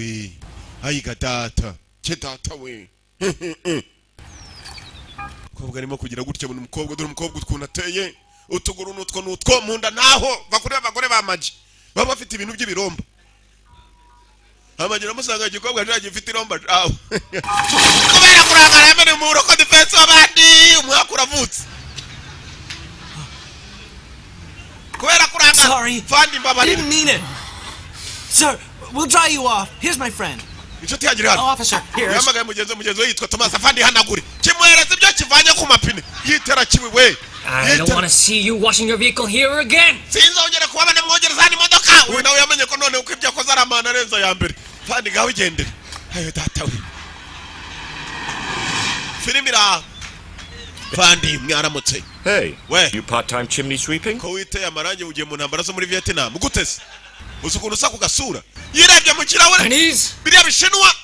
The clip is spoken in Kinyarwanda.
we ayiga data cye data we umukobwa arimo kugira gutya mu mukobwa dore umukobwa ukuntu ateye utuguru nutwo munda naho bakuri abagore bamaje baba bafite ibintu by'ibiromba amagera musanga igikobwa aje gifite iromba aho kubera kurangara yamene mu roko defense abandi umwaka uravutse kubera kurangara fandi mbabari I didn't mean it. Sir, we'll dry you off. Here's my friend. Inshuti yagira hano. Officer, here. Yamagaye mugenzo yitwa Thomas afandi hanagure. Kimwereze byo kivanye ku mapine. Yitera kiwe we. I don't want to see you washing your vehicle here again. Sinzongera kubabana mwongereza ni modoka. We nawe yamenye ko none uko ibyo akoze aramana renza ya mbere. Fandi gawe igendere. Ayo data we. Filimira. Fandi mwaramutse. Hey, we. You part-time chimney sweeping? Ko wite amarangi ugiye mu ntambara zo muri Vietnam. Gutese. Usukuntu sa ku gasura. Yirebye mu kirahure. Biriya bishinwa.